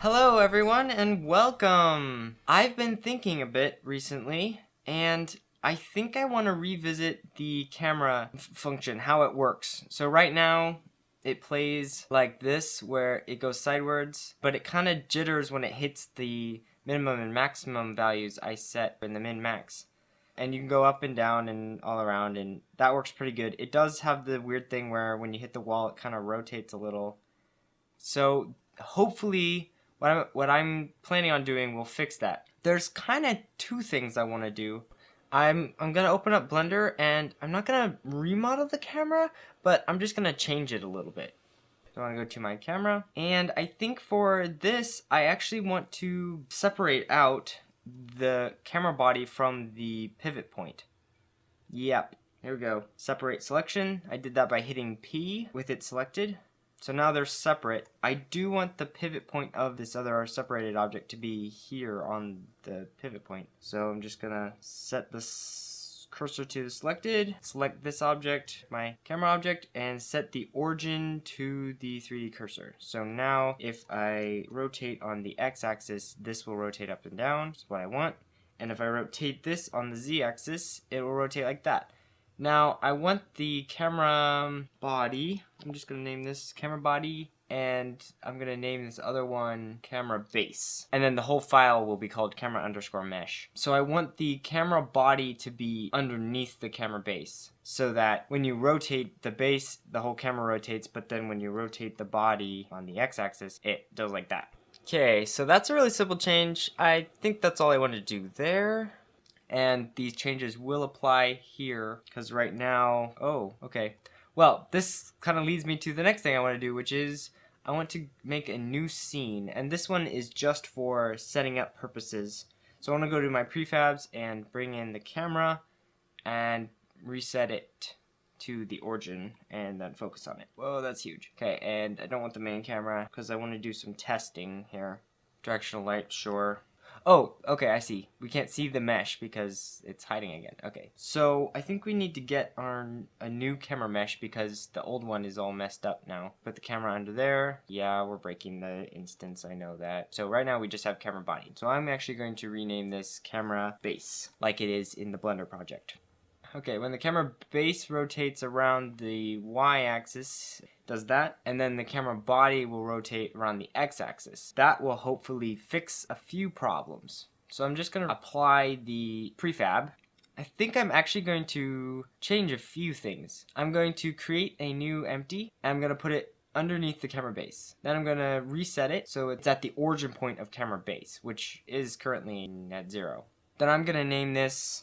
Hello everyone and welcome! I've been thinking a bit recently and I think I want to revisit the camera function, how it works. So right now it plays like this where it goes sideways, but it kind of jitters when it hits the minimum and maximum values I set in the min-max. And you can go up and down and all around, and that works pretty good. It does have the weird thing where when you hit the wall it kind of rotates a little. So hopefully what I'm planning on doing will fix that. There's kind of two things I want to do. I'm gonna open up Blender and I'm not gonna remodel the camera, but I'm just gonna change it a little bit. So I want to go to my camera, and I think for this I actually want to separate out the camera body from the pivot point. Yep, here we go. Separate selection. I did that by hitting P with it selected. So now they're separate. I do want the pivot point of this other separated object to be here on the pivot point. So I'm just gonna set this cursor to the selected, select this object, my camera object, and set the origin to the 3D cursor. So now if I rotate on the x-axis, this will rotate up and down, which is what I want. And if I rotate this on the z-axis, it will rotate like that. Now I want the camera body, I'm just going to name this camera body, and I'm going to name this other one camera base. And then the whole file will be called camera_mesh. So I want the camera body to be underneath the camera base, so that when you rotate the base, the whole camera rotates, but then when you rotate the body on the x-axis, it does like that. Okay, so that's a really simple change. I think that's all I want to do there. And these changes will apply here, because right now, okay. Well, this kind of leads me to the next thing I want to do, which is I want to make a new scene. And this one is just for setting up purposes. So I want to go to my prefabs and bring in the camera and reset it to the origin and then focus on it. Whoa, that's huge. Okay, and I don't want the main camera because I want to do some testing here. Directional light, sure. Oh, okay, I see. We can't see the mesh because it's hiding again. Okay, so I think we need to get a new camera mesh because the old one is all messed up now. Put the camera under there. Yeah, we're breaking the instance, I know that. So right now we just have camera body. So I'm actually going to rename this camera base like it is in the Blender project. Okay, when the camera base rotates around the y-axis, does that, and then the camera body will rotate around the x-axis. That will hopefully fix a few problems. So I'm just going to apply the prefab. I think I'm actually going to change a few things. I'm going to create a new empty, and I'm going to put it underneath the camera base. Then I'm going to reset it so it's at the origin point of camera base, which is currently at 0. Then I'm going to name this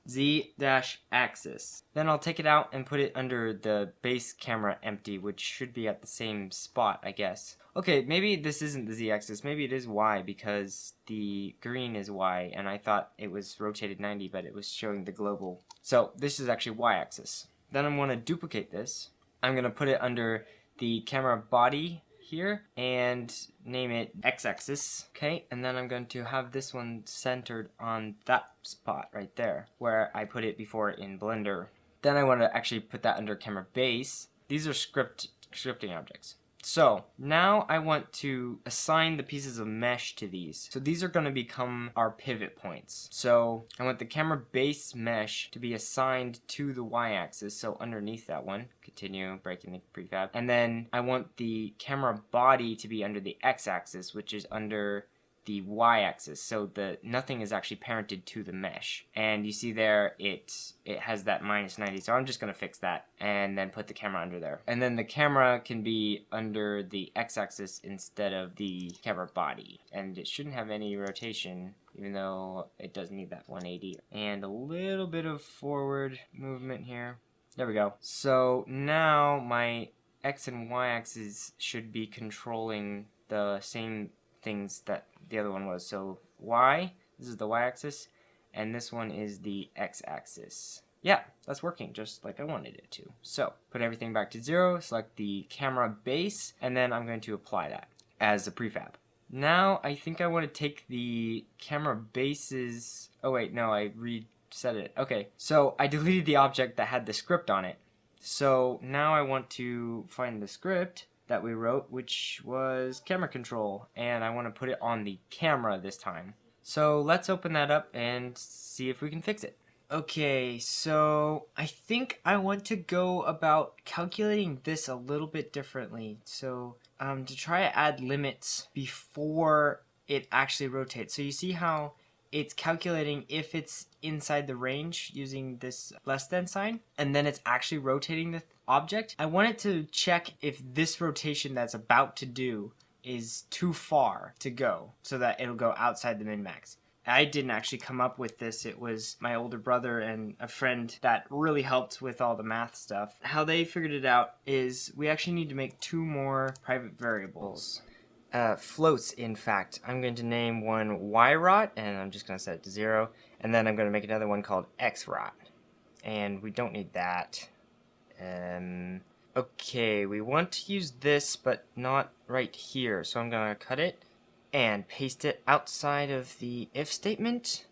Z-axis. Then I'll take it out and put it under the base camera empty, which should be at the same spot, I guess. Okay, maybe this isn't the Z-axis. Maybe it is Y because the green is Y, and I thought it was rotated 90, but it was showing the global. So this is actually Y-axis. Then I'm going to duplicate this. I'm going to put it under the camera body here and name it x-axis. Okay, and then I'm going to have this one centered on that spot right there where I put it before in Blender. Then I want to actually put that under camera base. These are scripting objects. So now I want to assign the pieces of mesh to these. So these are going to become our pivot points. So I want the camera base mesh to be assigned to the y-axis, so underneath that one. Continue breaking the prefab. And then I want the camera body to be under the x-axis, which is under the y-axis, so nothing is actually parented to the mesh. And you see there it has that -90, so I'm just going to fix that and then put the camera under there. And then the camera can be under the x-axis instead of the camera body, and it shouldn't have any rotation, even though it does need that 180 and a little bit of forward movement here. There we go. So now my x and y axes should be controlling the same things that the other one was. So y, this is the y-axis, and this one is the x-axis. Yeah, that's working just like I wanted it to. So put everything back to 0, select the camera base, and then I'm going to apply that as a prefab. Now I think I want to take the camera bases. Oh wait, no, I reset it. Okay, so I deleted the object that had the script on it. So now I want to find the script that we wrote, which was camera control, and I want to put it on the camera this time. So let's open that up and see if we can fix it. Okay, so I think I want to go about calculating this a little bit differently. So to try to add limits before it actually rotates. So you see how it's calculating if it's inside the range using this less than sign, and then it's actually rotating the object. I want it to check if this rotation that's about to do is too far to go so that it'll go outside the min-max. I didn't actually come up with this. It was my older brother and a friend that really helped with all the math stuff. How they figured it out is we actually need to make 2 more private variables. Floats, in fact. I'm going to name one yrot, and I'm just going to set it to 0. And then I'm going to make another one called xrot. And we don't need that. Okay, we want to use this, but not right here. So I'm going to cut it and paste it outside of the if statement,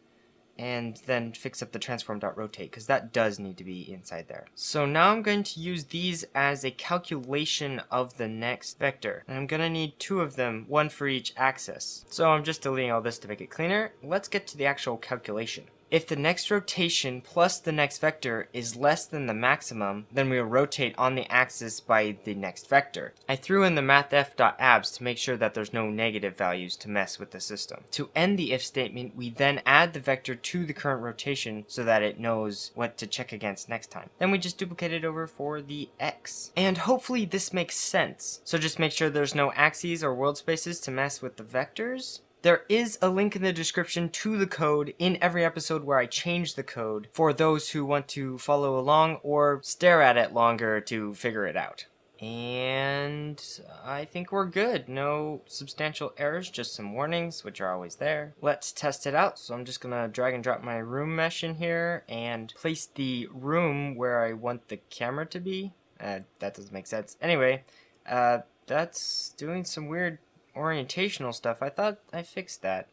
and then fix up the transform.rotate, because that does need to be inside there. So now I'm going to use these as a calculation of the next vector. And I'm going to need 2 of them, 1 for each axis. So I'm just deleting all this to make it cleaner. Let's get to the actual calculation. If the next rotation plus the next vector is less than the maximum, then we'll rotate on the axis by the next vector. I threw in the mathf.abs to make sure that there's no negative values to mess with the system. To end the if statement, we then add the vector to the current rotation so that it knows what to check against next time. Then we just duplicate it over for the x. And hopefully this makes sense. So just make sure there's no axes or world spaces to mess with the vectors. There is a link in the description to the code in every episode where I change the code for those who want to follow along or stare at it longer to figure it out. And I think we're good. No substantial errors, just some warnings, which are always there. Let's test it out. So I'm just gonna drag and drop my room mesh in here and place the room where I want the camera to be. That doesn't make sense. Anyway, that's doing some weird orientational stuff. I thought I fixed that.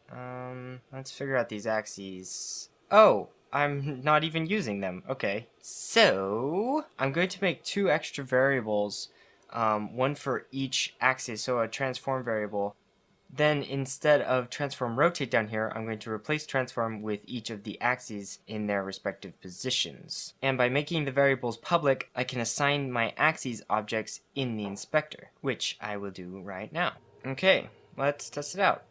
Let's figure out these axes. Oh, I'm not even using them. Okay. So, I'm going to make 2 extra variables, 1 for each axis, so a transform variable. Then instead of transform rotate down here, I'm going to replace transform with each of the axes in their respective positions. And by making the variables public, I can assign my axes objects in the inspector, which I will do right now. Okay, let's test it out.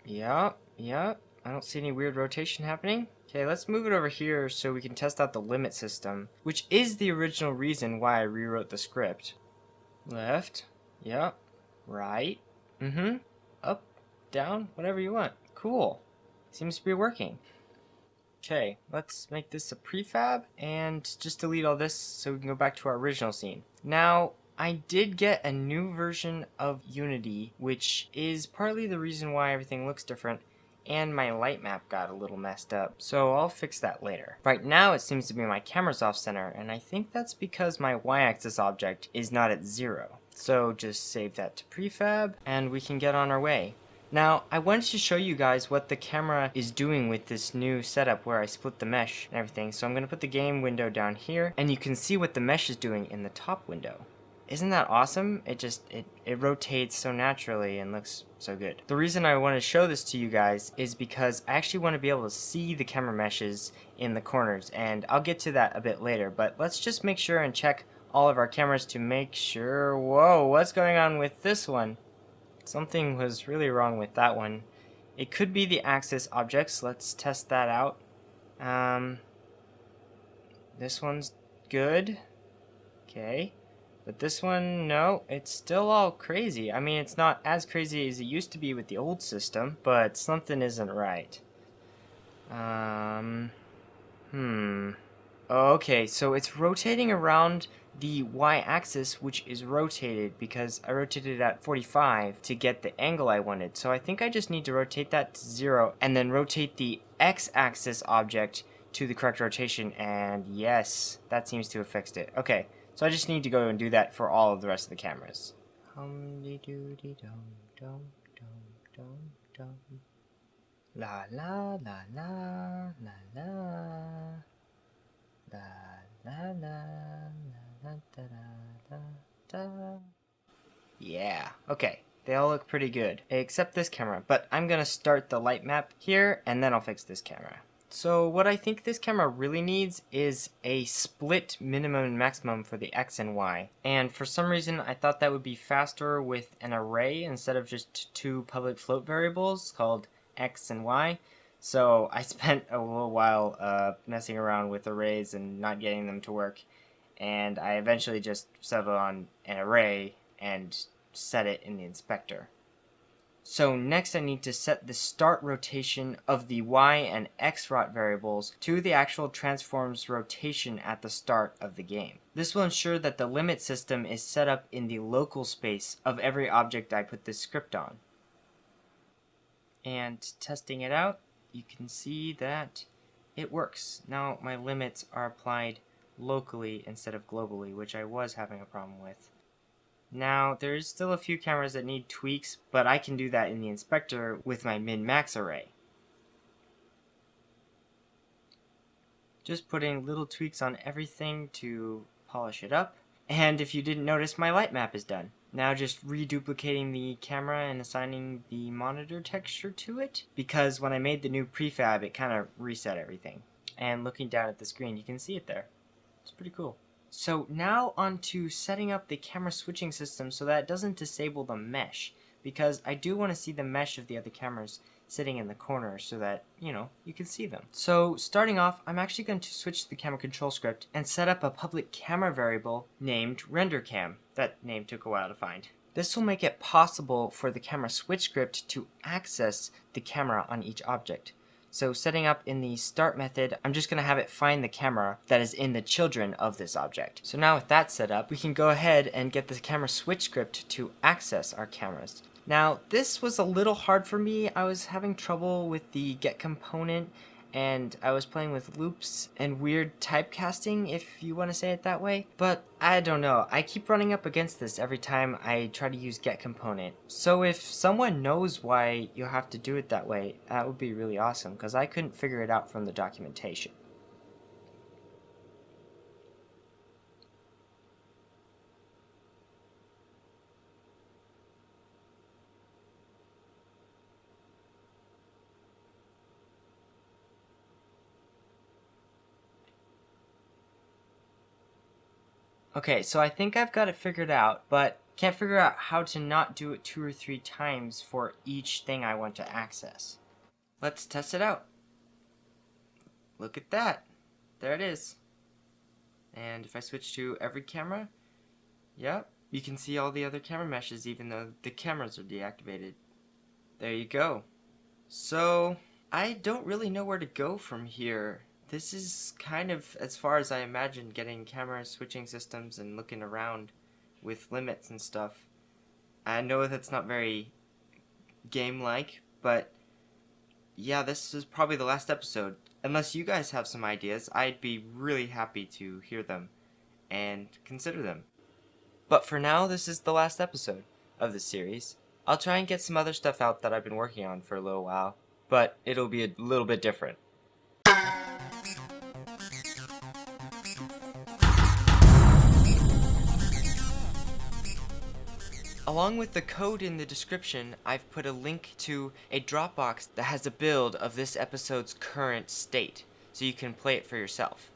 Yeah, I don't see any weird rotation happening. Okay, let's move it over here so we can test out the limit system, which is the original reason why I rewrote the script. Left, yep, right, up, down, whatever you want. Cool, seems to be working. Okay, let's make this a prefab and just delete all this so we can go back to our original scene. Now, I did get a new version of Unity, which is partly the reason why everything looks different, and my light map got a little messed up, so I'll fix that later. Right now it seems to be my camera's off center, and I think that's because my y-axis object is not at 0. So just save that to prefab, and we can get on our way. Now, I wanted to show you guys what the camera is doing with this new setup where I split the mesh and everything, so I'm going to put the game window down here, and you can see what the mesh is doing in the top window. Isn't that awesome? It rotates so naturally and looks so good. The reason I want to show this to you guys is because I actually want to be able to see the camera meshes in the corners, and I'll get to that a bit later, but let's just make sure and check all of our cameras to make sure. Whoa, what's going on with this one? Something was really wrong with that one. It could be the axis objects. Let's test that out. This one's good. Okay. But this one, no, it's still all crazy. I mean, it's not as crazy as it used to be with the old system, but something isn't right. Okay, so it's rotating around the y-axis, which is rotated because I rotated it at 45 to get the angle I wanted. So I think I just need to rotate that to 0 and then rotate the x-axis object to the correct rotation, and yes, that seems to have fixed it. Okay. So I just need to go and do that for all of the rest of the cameras. La la la la la la la la la la da da da da. Yeah, okay. They all look pretty good, except this camera, but I'm gonna start the light map here, and then I'll fix this camera. So what I think this camera really needs is a split minimum and maximum for the X and Y. And for some reason, I thought that would be faster with an array instead of just two public float variables called X and Y. So I spent a little while messing around with arrays and not getting them to work. And I eventually just settled on an array and set it in the inspector. So next I need to set the start rotation of the Y and X rot variables to the actual transform's rotation at the start of the game. This will ensure that the limit system is set up in the local space of every object I put this script on. And testing it out, you can see that it works. Now my limits are applied locally instead of globally, which I was having a problem with. Now, there's still a few cameras that need tweaks, but I can do that in the inspector with my min-max array. Just putting little tweaks on everything to polish it up. And if you didn't notice, my light map is done. Now just reduplicating the camera and assigning the monitor texture to it, because when I made the new prefab, it kind of reset everything. And looking down at the screen, you can see it there. It's pretty cool. So now on to setting up the camera switching system so that it doesn't disable the mesh, because I do want to see the mesh of the other cameras sitting in the corner so that, you can see them. So starting off, I'm actually going to switch the camera control script and set up a public camera variable named renderCam. That name took a while to find. This will make it possible for the camera switch script to access the camera on each object. So setting up in the start method, I'm just going to have it find the camera that is in the children of this object. So now with that set up, we can go ahead and get the camera switch script to access our cameras. Now this was a little hard for me. I was having trouble with the get component, and I was playing with loops and weird typecasting, if you want to say it that way. But I don't know, I keep running up against this every time I try to use get component. So if someone knows why you have to do it that way, that would be really awesome, because I couldn't figure it out from the documentation. Okay, so I think I've got it figured out, but can't figure out how to not do it 2 or 3 times for each thing I want to access. Let's test it out. Look at that. There it is. And if I switch to every camera, yep, you can see all the other camera meshes even though the cameras are deactivated. There you go. So, I don't really know where to go from here. This is kind of as far as I imagined getting camera switching systems and looking around with limits and stuff. I know that's not very game-like, but yeah, this is probably the last episode. Unless you guys have some ideas, I'd be really happy to hear them and consider them. But for now, this is the last episode of the series. I'll try and get some other stuff out that I've been working on for a little while, but it'll be a little bit different. Along with the code in the description, I've put a link to a Dropbox that has a build of this episode's current state, so you can play it for yourself.